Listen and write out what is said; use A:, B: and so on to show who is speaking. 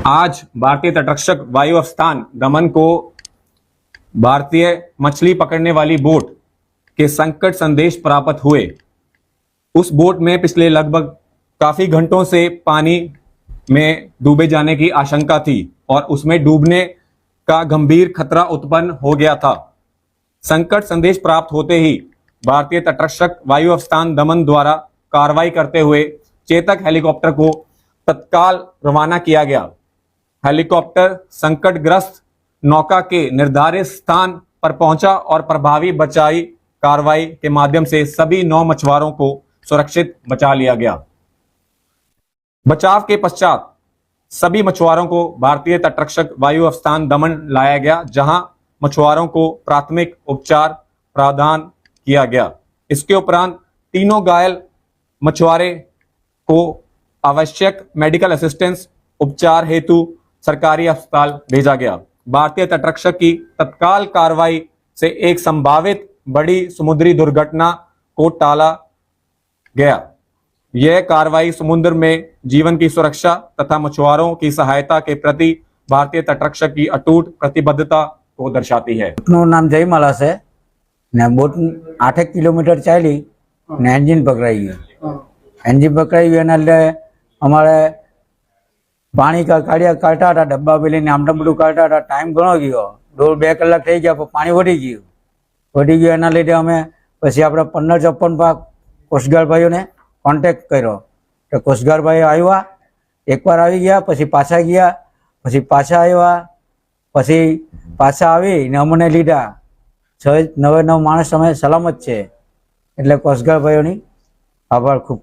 A: आज भारतीय तटरक्षक वायु अवस्थान दमन को भारतीय मछली पकड़ने वाली बोट के संकट संदेश प्राप्त हुए। उस बोट में पिछले लगभग काफी घंटों से पानी में डूबे जाने की आशंका थी और उसमें डूबने का गंभीर खतरा उत्पन्न हो गया था। संकट संदेश प्राप्त होते ही भारतीय तटरक्षक वायु अवस्थान दमन द्वारा कार्रवाई करते हुए चेतक हेलीकॉप्टर को तत्काल रवाना किया गया। हेलीकॉप्टर संकटग्रस्त नौका के निर्धारित स्थान पर पहुंचा और प्रभावी बचाई कार्रवाई के माध्यम से सभी 9 मछुआरों को सुरक्षित बचा लिया गया। बचाव के पश्चात सभी मछुआरों को भारतीय तटरक्षक वायु अवस्थान दमन लाया गया, जहां मछुआरों को प्राथमिक उपचार प्रदान किया गया। इसके उपरांत तीनों घायल मछुआरे को आवश्यक मेडिकल असिस्टेंस उपचार हेतु सरकारी अस्पताल भेजा गया। भारतीय तटरक्षक की तत्काल कार्रवाई से एक संभावित बड़ी समुद्री दुर्घटना को टाला गया। यह कार्रवाई समुद्र में जीवन की सुरक्षा तथा मछुआरों की सहायता के प्रति भारतीय तटरक्षक की अटूट प्रतिबद्धता को दर्शाती है।
B: नाम जयमाला से ने बोट 8 किलोमीटर चाली ने एंजिन पकड़ाई गई। एंजिन पकड़ाई गई એટલે અમારે पानी का काढ़ा था डब्बा पे लઈને આમ બધું કાઢતા હતા। टाइम ઘણો ગયો, 2 કલાક થઈ ગયા, પણ પાણી વધી ગયું એના લીધે અમે પછી આપણે 1556 પર કોસ્ટગાર્ડ ભાઈઓને કોન્ટેક્ટ કર્યો તો કોસ્ટગાર્ડ ભાઈ આવ્યા, એકવાર આવી ગયા, પછી પાછા ગયા, પછી પાછા આવ્યા, પછી પાછા આવીને અમને લીધા। 6 9 માણસ અમે સલામત છે, એટલે કોસ્ટગાર્ડ ભાઈઓની આભાર ખૂબ।